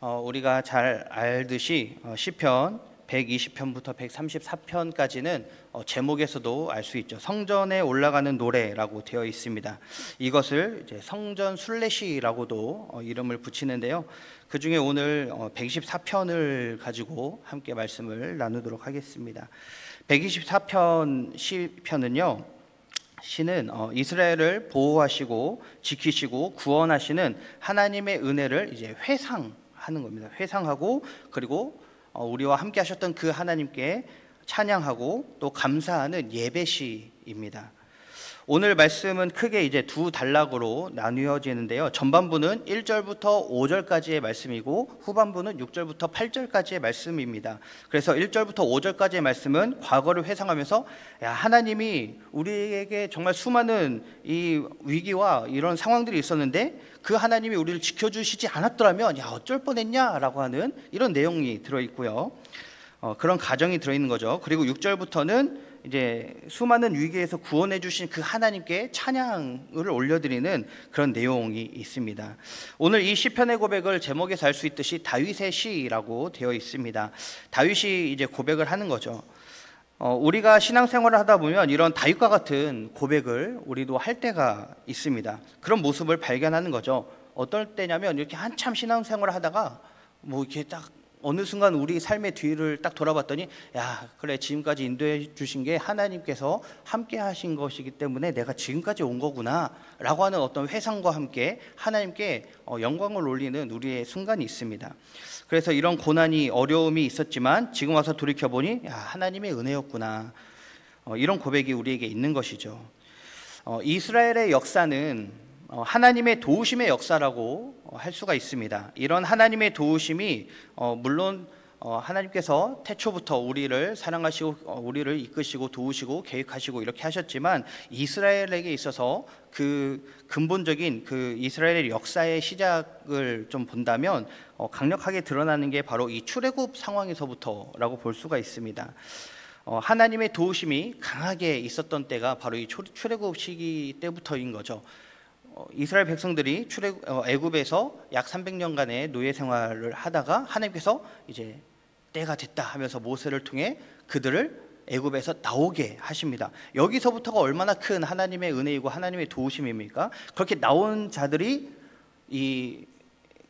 우리가 잘 알듯이 시편 120편부터 134편까지는 제목에서도 알 수 있죠. 성전에 올라가는 노래라고 되어 있습니다. 이것을 이제 성전 순례시라고도 이름을 붙이는데요. 그 중에 오늘 124편을 가지고 함께 말씀을 나누도록 하겠습니다. 124편 시편은요. 시는 이스라엘을 보호하시고 지키시고 구원하시는 하나님의 은혜를 이제 회상하는 겁니다. 회상하고 그리고 우리와 함께 하셨던 그 하나님께 찬양하고 또 감사하는 예배시입니다. 오늘 말씀은 크게 이제 두 단락으로 나뉘어지는데요. 전반부는 1절부터 5절까지의 말씀이고 후반부는 6절부터 8절까지의 말씀입니다. 그래서 1절부터 5절까지의 말씀은 과거를 회상하면서 하나님이 우리에게 정말 수많은 이 위기와 이런 상황들이 있었는데 그 하나님이 우리를 지켜주시지 않았더라면 어쩔 뻔했냐라고 하는 이런 내용이 들어있고요. 그런 가정이 들어있는 거죠. 그리고 6절부터는 이제 수많은 위기에서 구원해 주신 그 하나님께 찬양을 올려드리는 그런 내용이 있습니다. 오늘 이 시편의 고백을 제목에서 알 수 있듯이 다윗의 시라고 되어 있습니다. 다윗이 이제 고백을 하는 거죠. 우리가 신앙생활을 하다 보면 이런 다윗과 같은 고백을 우리도 할 때가 있습니다. 그런 모습을 발견하는 거죠. 어떨 때냐면 이렇게 한참 신앙생활을 하다가 뭐 이렇게 딱 어느 순간 우리 삶의 뒤를 딱 돌아봤더니 그래 지금까지 인도해 주신 게 하나님께서 함께 하신 것이기 때문에 내가 지금까지 온 거구나 라고 하는 어떤 회상과 함께 하나님께 영광을 올리는 우리의 순간이 있습니다. 그래서 이런 고난이 어려움이 있었지만 지금 와서 돌이켜보니 하나님의 은혜였구나, 이런 고백이 우리에게 있는 것이죠. 이스라엘의 역사는 하나님의 도우심의 역사라고 할 수가 있습니다. 이런 하나님의 도우심이 물론 하나님께서 태초부터 우리를 사랑하시고 우리를 이끄시고 도우시고 계획하시고 이렇게 하셨지만 이스라엘에게 있어서 그 근본적인 그 이스라엘의 역사의 시작을 좀 본다면 강력하게 드러나는 게 바로 이 출애굽 상황에서부터라고 볼 수가 있습니다. 하나님의 도우심이 강하게 있었던 때가 바로 이 출애굽 시기 때부터인 거죠. 이스라엘 백성들이 애굽에서 약 300년간의 노예 생활을 하다가 하나님께서 이제 때가 됐다 하면서 모세를 통해 그들을 애굽에서 나오게 하십니다. 여기서부터가 얼마나 큰 하나님의 은혜이고 하나님의 도우심입니까? 그렇게 나온 자들이 이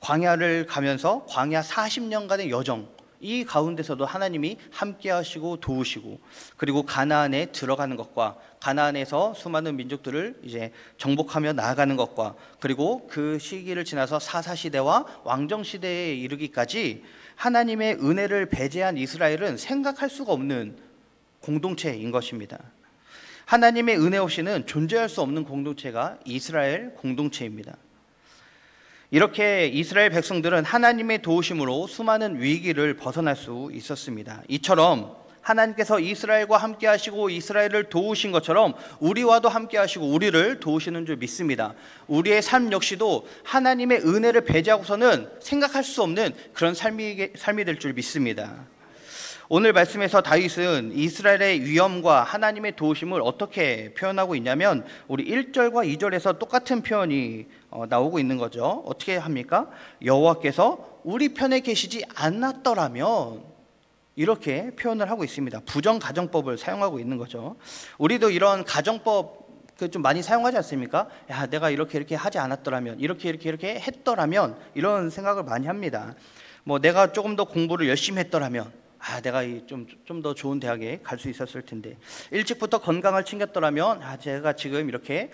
광야를 가면서 광야 40년간의 여정, 이 가운데서도 하나님이 함께 하시고 도우시고 그리고 가나안에 들어가는 것과 가나안에서 수많은 민족들을 이제 정복하며 나아가는 것과 그리고 그 시기를 지나서 사사시대와 왕정시대에 이르기까지 하나님의 은혜를 배제한 이스라엘은 생각할 수가 없는 공동체인 것입니다. 하나님의 은혜 없이는 존재할 수 없는 공동체가 이스라엘 공동체입니다. 이렇게 이스라엘 백성들은 하나님의 도우심으로 수많은 위기를 벗어날 수 있었습니다. 이처럼 하나님께서 이스라엘과 함께 하시고 이스라엘을 도우신 것처럼 우리와도 함께 하시고 우리를 도우시는 줄 믿습니다. 우리의 삶 역시도 하나님의 은혜를 배제하고서는 생각할 수 없는 그런 삶이 될 줄 믿습니다. 오늘 말씀에서 다윗은 이스라엘의 위엄과 하나님의 도우심을 어떻게 표현하고 있냐면 우리 1절과 2절에서 똑같은 표현이 나오고 있는 거죠. 어떻게 합니까? 여호와께서 우리 편에 계시지 않았더라면, 이렇게 표현을 하고 있습니다. 부정가정법을 사용하고 있는 거죠. 우리도 이런 가정법 좀 많이 사용하지 않습니까? 내가 이렇게 하지 않았더라면, 이렇게 했더라면, 이런 생각을 많이 합니다. 내가 조금 더 공부를 열심히 했더라면, 내가 좀 더 좋은 대학에 갈 수 있었을 텐데, 일찍부터 건강을 챙겼더라면 제가 지금 이렇게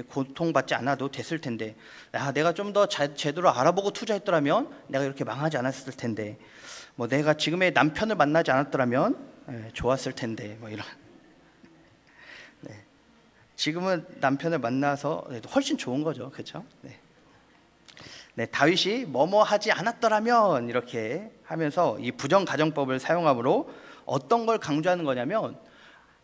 고통받지 않아도 됐을 텐데, 내가 좀 더 제대로 알아보고 투자했더라면 내가 이렇게 망하지 않았을 텐데, 내가 지금의 남편을 만나지 않았더라면 좋았을 텐데, 이런. 네. 지금은 남편을 만나서 훨씬 좋은 거죠, 그렇죠? 네, 다윗이 뭐뭐 하지 않았더라면 이렇게 하면서 이 부정가정법을 사용함으로 어떤 걸 강조하는 거냐면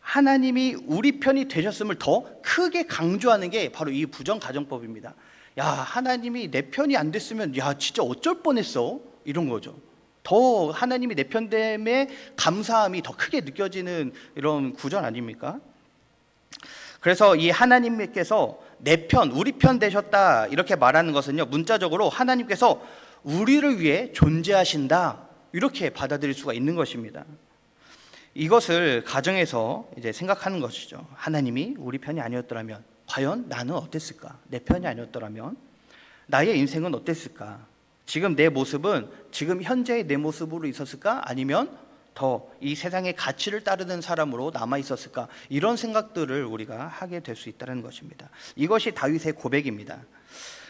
하나님이 우리 편이 되셨음을 더 크게 강조하는 게 바로 이 부정가정법입니다. 하나님이 내 편이 안 됐으면 진짜 어쩔 뻔했어, 이런 거죠. 더 하나님이 내 편됨에 감사함이 더 크게 느껴지는 이런 구절 아닙니까? 그래서 이 하나님께서 내 편, 우리 편 되셨다 이렇게 말하는 것은요, 문자적으로 하나님께서 우리를 위해 존재하신다, 이렇게 받아들일 수가 있는 것입니다. 이것을 가정에서 이제 생각하는 것이죠. 하나님이 우리 편이 아니었더라면 과연 나는 어땠을까? 내 편이 아니었더라면 나의 인생은 어땠을까? 지금 내 모습은 지금 현재의 내 모습으로 있었을까? 아니면 더 이 세상의 가치를 따르는 사람으로 남아 있었을까? 이런 생각들을 우리가 하게 될 수 있다는 것입니다. 이것이 다윗의 고백입니다.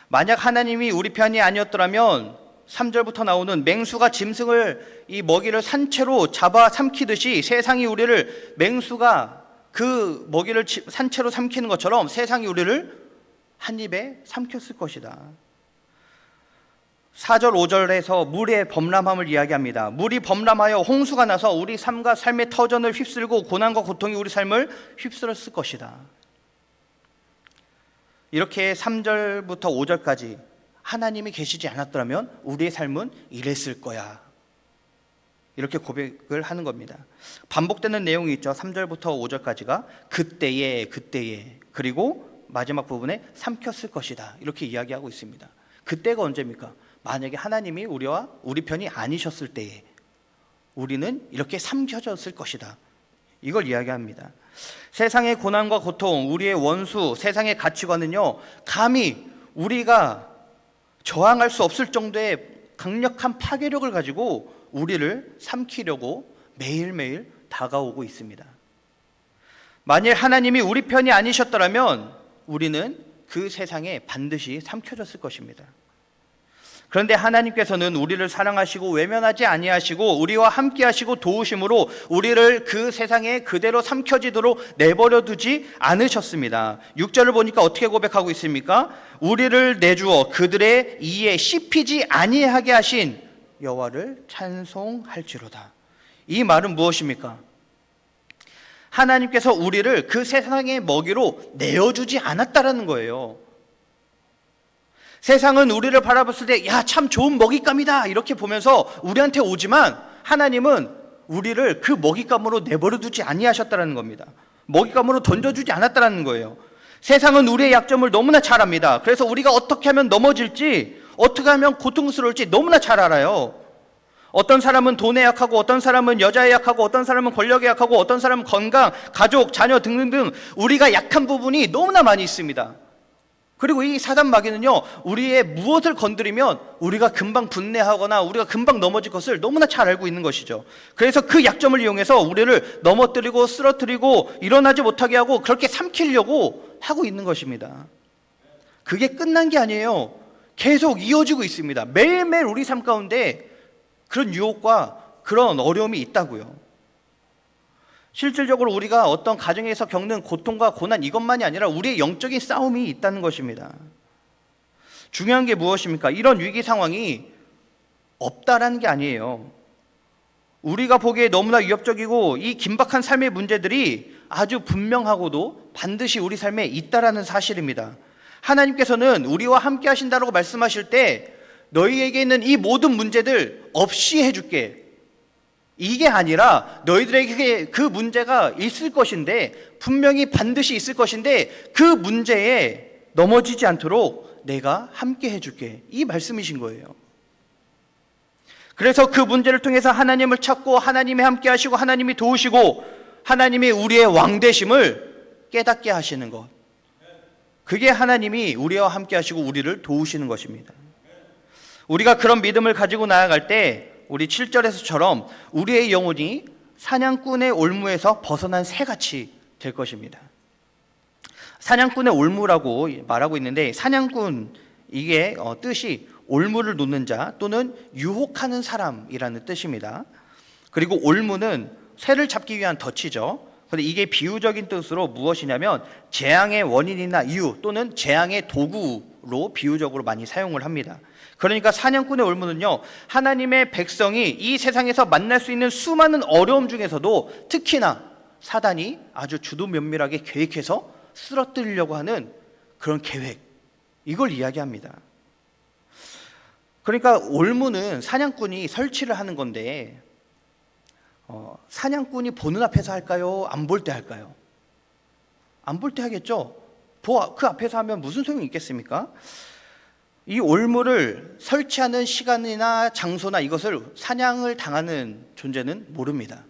만약 하나님이 우리 편이 아니었더라면 3절부터 나오는 맹수가 짐승을 이 먹이를 산채로 잡아 삼키듯이 세상이 우리를, 맹수가 그 먹이를 산채로 삼키는 것처럼 세상이 우리를 한 입에 삼켰을 것이다. 4절 5절에서 물의 범람함을 이야기합니다. 물이 범람하여 홍수가 나서 우리 삶과 삶의 터전을 휩쓸고 고난과 고통이 우리 삶을 휩쓸었을 것이다. 이렇게 3절부터 5절까지 하나님이 계시지 않았더라면 우리의 삶은 이랬을 거야, 이렇게 고백을 하는 겁니다. 반복되는 내용이 있죠. 3절부터 5절까지가 그때에 그리고 마지막 부분에 삼켰을 것이다, 이렇게 이야기하고 있습니다. 그때가 언제입니까? 만약에 하나님이 우리 편이 아니셨을 때에 우리는 이렇게 삼켜졌을 것이다, 이걸 이야기합니다. 세상의 고난과 고통, 우리의 원수, 세상의 가치관은요, 감히 우리가 저항할 수 없을 정도의 강력한 파괴력을 가지고 우리를 삼키려고 매일매일 다가오고 있습니다. 만일 하나님이 우리 편이 아니셨더라면 우리는 그 세상에 반드시 삼켜졌을 것입니다. 그런데 하나님께서는 우리를 사랑하시고 외면하지 아니하시고 우리와 함께 하시고 도우심으로 우리를 그 세상에 그대로 삼켜지도록 내버려 두지 않으셨습니다. 6절을 보니까 어떻게 고백하고 있습니까? 우리를 내주어 그들의 이에 씹히지 아니하게 하신 여호와를 찬송할지로다. 이 말은 무엇입니까? 하나님께서 우리를 그 세상의 먹이로 내어주지 않았다라는 거예요. 세상은 우리를 바라봤을 때 야, 참 좋은 먹잇감이다, 이렇게 보면서 우리한테 오지만 하나님은 우리를 그 먹잇감으로 내버려 두지 아니하셨다는 겁니다. 먹잇감으로 던져주지 않았다는 거예요. 세상은 우리의 약점을 너무나 잘 압니다. 그래서 우리가 어떻게 하면 넘어질지, 어떻게 하면 고통스러울지 너무나 잘 알아요. 어떤 사람은 돈에 약하고, 어떤 사람은 여자에 약하고, 어떤 사람은 권력에 약하고, 어떤 사람은 건강, 가족, 자녀 등등등 우리가 약한 부분이 너무나 많이 있습니다. 그리고 이 사단 마귀는요, 우리의 무엇을 건드리면 우리가 금방 분내하거나 우리가 금방 넘어질 것을 너무나 잘 알고 있는 것이죠. 그래서 그 약점을 이용해서 우리를 넘어뜨리고 쓰러뜨리고 일어나지 못하게 하고 그렇게 삼키려고 하고 있는 것입니다. 그게 끝난 게 아니에요. 계속 이어지고 있습니다. 매일매일 우리 삶 가운데 그런 유혹과 그런 어려움이 있다고요. 실질적으로 우리가 어떤 가정에서 겪는 고통과 고난, 이것만이 아니라 우리의 영적인 싸움이 있다는 것입니다. 중요한 게 무엇입니까? 이런 위기 상황이 없다라는 게 아니에요. 우리가 보기에 너무나 위협적이고 이 긴박한 삶의 문제들이 아주 분명하고도 반드시 우리 삶에 있다라는 사실입니다. 하나님께서는 우리와 함께 하신다라고 말씀하실 때 너희에게 있는 이 모든 문제들 없이 해줄게, 이게 아니라 너희들에게 그 문제가 있을 것인데, 분명히 반드시 있을 것인데 그 문제에 넘어지지 않도록 내가 함께 해줄게, 이 말씀이신 거예요. 그래서 그 문제를 통해서 하나님을 찾고 하나님이 함께 하시고 하나님이 도우시고 하나님이 우리의 왕 되심을 깨닫게 하시는 것, 그게 하나님이 우리와 함께 하시고 우리를 도우시는 것입니다. 우리가 그런 믿음을 가지고 나아갈 때 우리 7절에서처럼 우리의 영혼이 사냥꾼의 올무에서 벗어난 새같이 될 것입니다. 사냥꾼의 올무라고 말하고 있는데, 사냥꾼, 이게 뜻이 올무를 놓는 자 또는 유혹하는 사람이라는 뜻입니다. 그리고 올무는 새를 잡기 위한 덫이죠. 그런데 이게 비유적인 뜻으로 무엇이냐면 재앙의 원인이나 이유 또는 재앙의 도구로 비유적으로 많이 사용을 합니다. 그러니까 사냥꾼의 올무는요, 하나님의 백성이 이 세상에서 만날 수 있는 수많은 어려움 중에서도 특히나 사단이 아주 주도 면밀하게 계획해서 쓰러뜨리려고 하는 그런 계획, 이걸 이야기합니다. 그러니까 올무는 사냥꾼이 설치를 하는 건데, 사냥꾼이 보는 앞에서 할까요? 안 볼 때 할까요? 안 볼 때 하겠죠. 그 앞에서 하면 무슨 소용이 있겠습니까? 이 올무를 설치하는 시간이나 장소나 이것을 사냥을 당하는 존재는 모릅니다.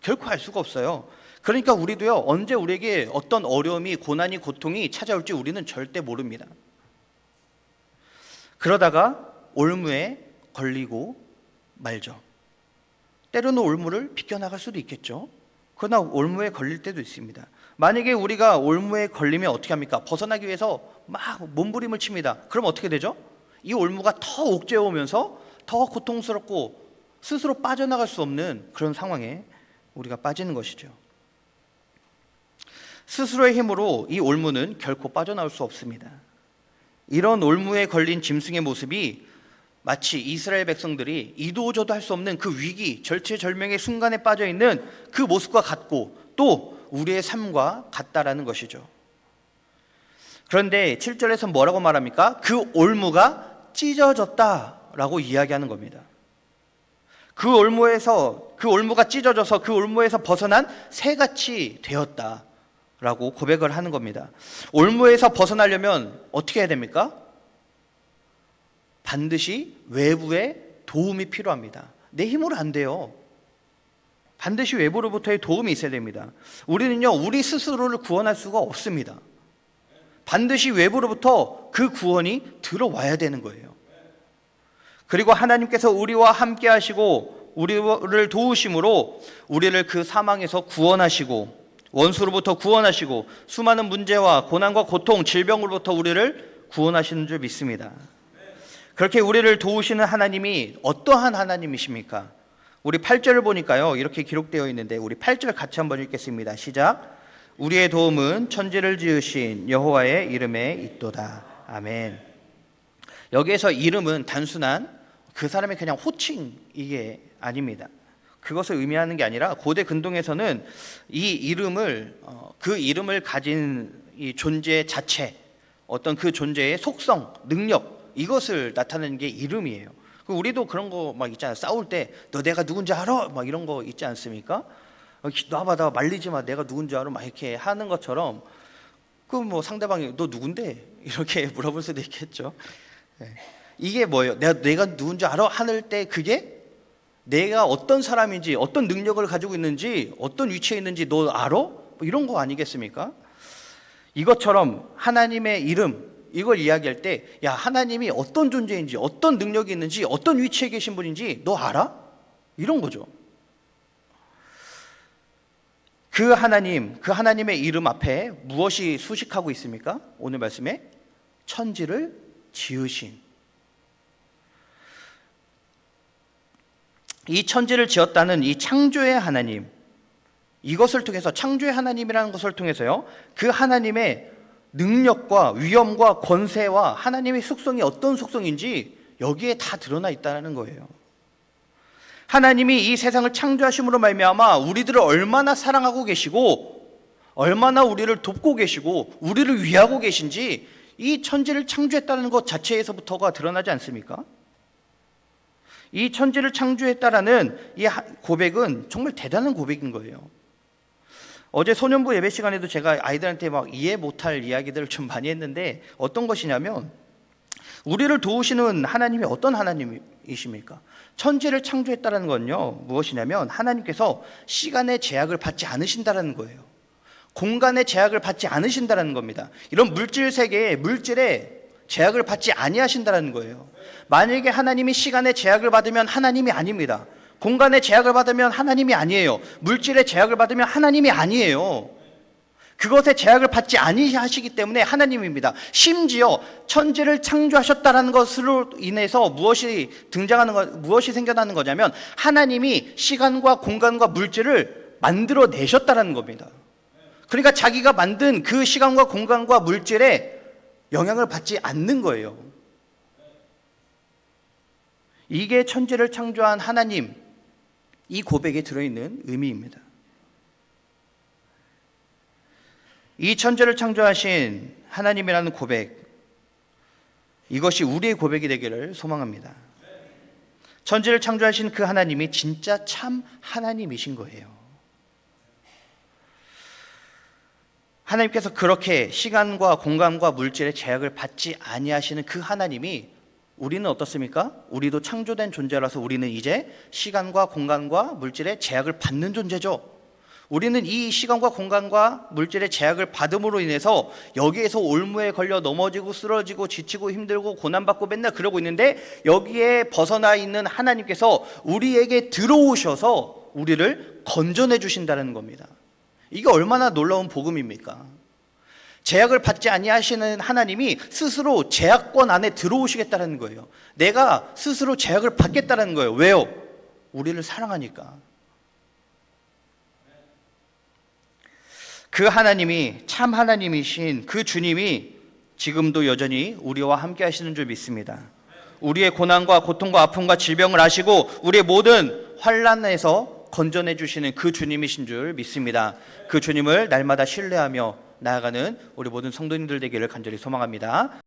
결코 알 수가 없어요. 그러니까 우리도요, 언제 우리에게 어떤 어려움이, 고난이, 고통이 찾아올지 우리는 절대 모릅니다. 그러다가 올무에 걸리고 말죠. 때로는 올무를 비껴나갈 수도 있겠죠. 그러나 올무에 걸릴 때도 있습니다. 만약에 우리가 올무에 걸리면 어떻게 합니까? 벗어나기 위해서 막 몸부림을 칩니다. 그럼 어떻게 되죠? 이 올무가 더 옥죄어오면서 더 고통스럽고 스스로 빠져나갈 수 없는 그런 상황에 우리가 빠지는 것이죠. 스스로의 힘으로 이 올무는 결코 빠져나올 수 없습니다. 이런 올무에 걸린 짐승의 모습이 마치 이스라엘 백성들이 이도저도 할 수 없는 그 위기, 절체절명의 순간에 빠져있는 그 모습과 같고 또 우리의 삶과 같다라는 것이죠. 그런데 7절에서 뭐라고 말합니까? 그 올무가 찢어졌다라고 이야기하는 겁니다. 그 올무가 찢어져서 그 올무에서 벗어난 새같이 되었다라고 고백을 하는 겁니다. 올무에서 벗어나려면 어떻게 해야 됩니까? 반드시 외부의 도움이 필요합니다. 내 힘으로 안 돼요. 반드시 외부로부터의 도움이 있어야 됩니다. 우리는요, 우리 스스로를 구원할 수가 없습니다. 반드시 외부로부터 그 구원이 들어와야 되는 거예요. 그리고 하나님께서 우리와 함께 하시고 우리를 도우심으로 우리를 그 사망에서 구원하시고 원수로부터 구원하시고 수많은 문제와 고난과 고통, 질병으로부터 우리를 구원하시는 줄 믿습니다. 그렇게 우리를 도우시는 하나님이 어떠한 하나님이십니까? 우리 8절을 보니까요, 이렇게 기록되어 있는데 우리 8절 같이 한번 읽겠습니다. 시작. 우리의 도움은 천지를 지으신 여호와의 이름에 있도다. 아멘. 여기에서 이름은 단순한 그 사람의 그냥 호칭 이게 아닙니다. 그것을 의미하는 게 아니라 고대 근동에서는 이 이름을 그 이름을 가진 이 존재 자체, 어떤 그 존재의 속성, 능력, 이것을 나타내는 게 이름이에요. 우리도 그런 거 막 있잖아요. 싸울 때 너 내가 누군지 알아? 막 이런 거 있지 않습니까? 놔봐, 나 말리지 마. 내가 누군지 알아? 막 이렇게 하는 것처럼 그 뭐 상대방이 너 누군데? 이렇게 물어볼 수도 있겠죠. 이게 뭐예요? 내가 누군지 알아? 하늘 때 그게 내가 어떤 사람인지, 어떤 능력을 가지고 있는지, 어떤 위치에 있는지 너 알아? 뭐 이런 거 아니겠습니까? 이것처럼 하나님의 이름, 이걸 이야기할 때 야, 하나님이 어떤 존재인지, 어떤 능력이 있는지, 어떤 위치에 계신 분인지 너 알아? 이런 거죠. 그 하나님, 그 하나님의 이름 앞에 무엇이 수식하고 있습니까? 오늘 말씀에 천지를 지으신, 이 천지를 지었다는 이 창조의 하나님, 이것을 통해서 창조의 하나님이라는 것을 통해서요, 그 하나님의 능력과 위엄과 권세와 하나님의 속성이 어떤 속성인지 여기에 다 드러나 있다는 거예요. 하나님이 이 세상을 창조하심으로 말미암아 우리들을 얼마나 사랑하고 계시고 얼마나 우리를 돕고 계시고 우리를 위하고 계신지 이 천지를 창조했다는 것 자체에서부터가 드러나지 않습니까? 이 천지를 창조했다라는 이 고백은 정말 대단한 고백인 거예요. 어제 소년부 예배 시간에도 제가 아이들한테 막 이해 못할 이야기들을 좀 많이 했는데 어떤 것이냐면 우리를 도우시는 하나님이 어떤 하나님이십니까? 천지를 창조했다는 건요 무엇이냐면 하나님께서 시간의 제약을 받지 않으신다는 거예요. 공간의 제약을 받지 않으신다는 겁니다. 이런 물질 세계에 물질에 제약을 받지 아니하신다는 거예요. 만약에 하나님이 시간의 제약을 받으면 하나님이 아닙니다. 공간의 제약을 받으면 하나님이 아니에요. 물질의 제약을 받으면 하나님이 아니에요. 그것에 제약을 받지 아니하시기 때문에 하나님입니다. 심지어 천지를 창조하셨다는 것으로 인해서 무엇이 생겨나는 거냐면 하나님이 시간과 공간과 물질을 만들어내셨다는 겁니다. 그러니까 자기가 만든 그 시간과 공간과 물질에 영향을 받지 않는 거예요. 이게 천지를 창조한 하나님, 이 고백에 들어있는 의미입니다. 이 천지를 창조하신 하나님이라는 고백, 이것이 우리의 고백이 되기를 소망합니다. 천지를 창조하신 그 하나님이 진짜 참 하나님이신 거예요. 하나님께서 그렇게 시간과 공간과 물질의 제약을 받지 아니하시는 그 하나님이 우리는 어떻습니까? 우리도 창조된 존재라서 우리는 이제 시간과 공간과 물질의 제약을 받는 존재죠. 우리는 이 시간과 공간과 물질의 제약을 받음으로 인해서 여기에서 올무에 걸려 넘어지고 쓰러지고 지치고 힘들고 고난받고 맨날 그러고 있는데, 여기에 벗어나 있는 하나님께서 우리에게 들어오셔서 우리를 건져내 주신다는 겁니다. 이게 얼마나 놀라운 복음입니까? 제약을 받지 아니하시는 하나님이 스스로 제약권 안에 들어오시겠다는 거예요. 내가 스스로 제약을 받겠다는 거예요. 왜요? 우리를 사랑하니까. 그 하나님이, 참 하나님이신 그 주님이 지금도 여전히 우리와 함께 하시는 줄 믿습니다. 우리의 고난과 고통과 아픔과 질병을 아시고 우리의 모든 환난에서 건져내 주시는 그 주님이신 줄 믿습니다. 그 주님을 날마다 신뢰하며 나아가는 우리 모든 성도님들 되기를 간절히 소망합니다.